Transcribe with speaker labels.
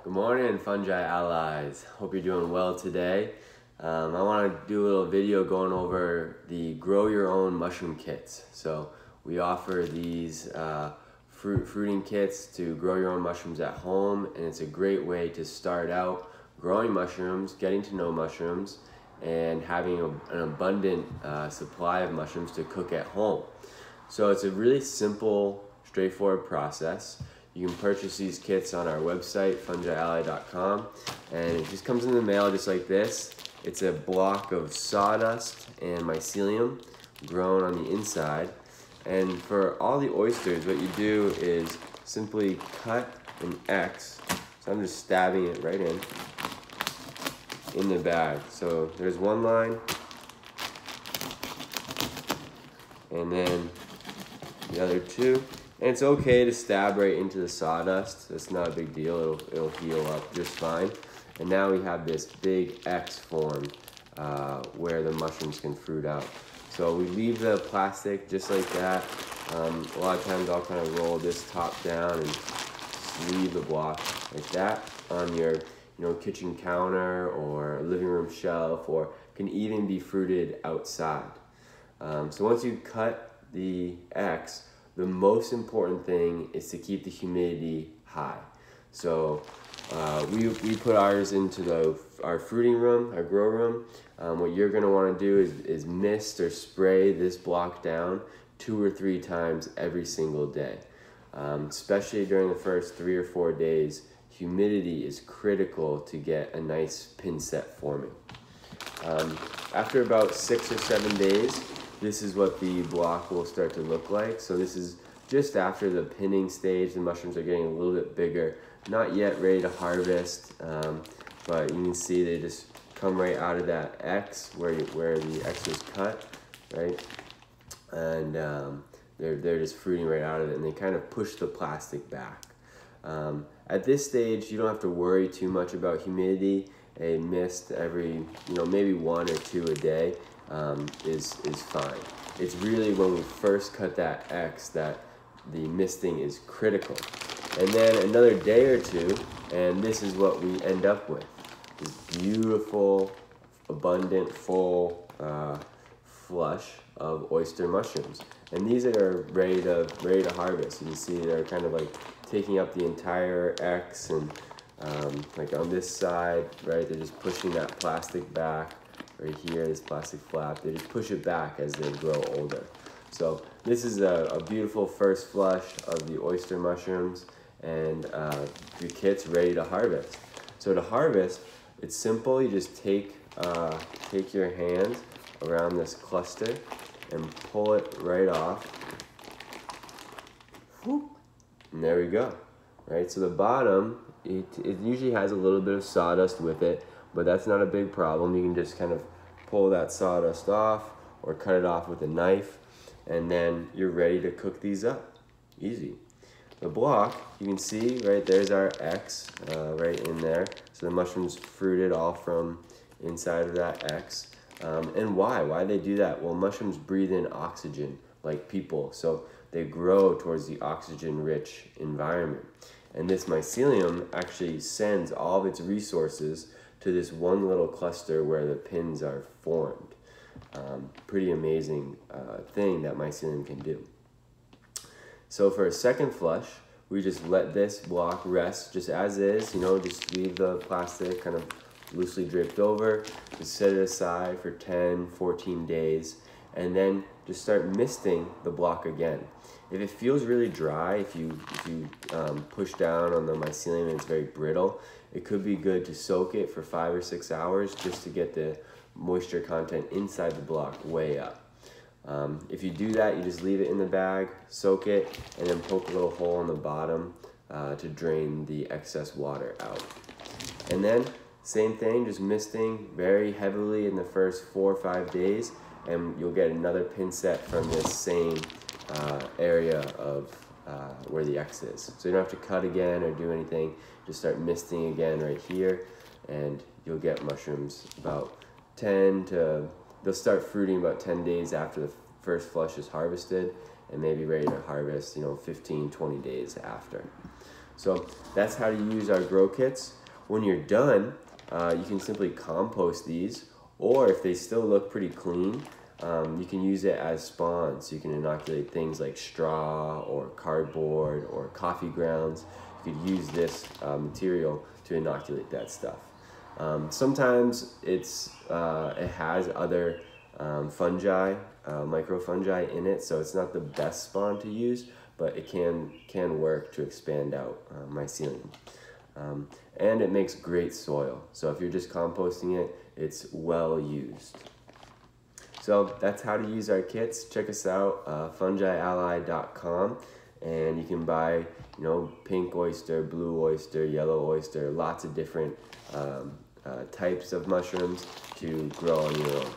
Speaker 1: Good morning, fungi allies. Hope you're doing well today. I want to do a little video going over the grow your own mushroom kits. So we offer these fruiting kits to grow your own mushrooms at home, and it's a great way to start out growing mushrooms, getting to know mushrooms, and having an abundant supply of mushrooms to cook at home. So it's a really simple, straightforward process. You can purchase these kits on our website, fungially.com, and it just comes in the mail just like this. It's a block of sawdust and mycelium grown on the inside. And for all the oysters, what you do is simply cut an X. So I'm just stabbing it right in the bag. So there's one line, and then the other two. And it's okay to stab right into the sawdust. That's not a big deal. It'll heal up just fine. And now we have this big X formed where the mushrooms can fruit out. So we leave the plastic just like that. A lot of times I'll kind of roll this top down and leave the block like that on your kitchen counter or living room shelf, or can even be fruited outside. So once you cut the X, the most important thing is to keep the humidity high. So we put ours into our fruiting room, our grow room. What you're gonna wanna do is mist or spray this block down 2 or 3 times every single day. Especially during the first 3 or 4 days, humidity is critical to get a nice pin set forming. After about 6 or 7 days, this is what the block will start to look like. So this is just after the pinning stage. The mushrooms are getting a little bit bigger. Not yet ready to harvest, but you can see they just come right out of that X where the X was cut, right? And they're just fruiting right out of it, and they kind of push the plastic back. At this stage, you don't have to worry too much about humidity. A mist every, maybe 1 or 2 a day is fine. It's really when we first cut that X that the misting is critical. And then another day or two, and this is what we end up with. This beautiful, abundant, full flush of oyster mushrooms. And these are ready to harvest. You can see they're kind of like taking up the entire X, and like on this side, right, they're just pushing that plastic back. Right here, this plastic flap, they just push it back as they grow older. So this is a beautiful first flush of the oyster mushrooms, and the kit's ready to harvest. So to harvest, it's simple. You just take your hand around this cluster and pull it right off. Whoop. And there we go. Right, so the bottom, it usually has a little bit of sawdust with it, but that's not a big problem. You can just kind of pull that sawdust off or cut it off with a knife, and then you're ready to cook these up. Easy. The block, you can see, right, there's our X right in there. So the mushrooms fruited all from inside of that X. And why they do that? Well, mushrooms breathe in oxygen like people, so they grow towards the oxygen-rich environment. And this mycelium actually sends all of its resources to this one little cluster where the pins are formed. Pretty amazing thing that mycelium can do. So for a second flush, we just let this block rest just as is, just leave the plastic kind of loosely draped over, just set it aside for 10, 14 days, and then just start misting the block again. If it feels really dry, if you push down on the mycelium and it's very brittle, it could be good to soak it for 5 or 6 hours just to get the moisture content inside the block way up. If you do that, you just leave it in the bag, soak it, and then poke a little hole in the bottom to drain the excess water out. And then, same thing, just misting very heavily in the first 4 or 5 days, and you'll get another pin set from this same area of where the X is. So you don't have to cut again or do anything. Just start misting again right here, and you'll get mushrooms about they'll start fruiting about 10 days after the first flush is harvested, and maybe ready to harvest, 15, 20 days after. So that's how to use our grow kits. When you're done, you can simply compost these, or if they still look pretty clean, you can use it as spawn. So you can inoculate things like straw or cardboard or coffee grounds. You could use this material to inoculate that stuff. Sometimes it has other fungi, microfungi in it, so it's not the best spawn to use, but it can work to expand out mycelium. And it makes great soil. So if you're just composting it, it's well used. So that's how to use our kits. Check us out, fungially.com, and you can buy, pink oyster, blue oyster, yellow oyster, lots of different types of mushrooms to grow on your own.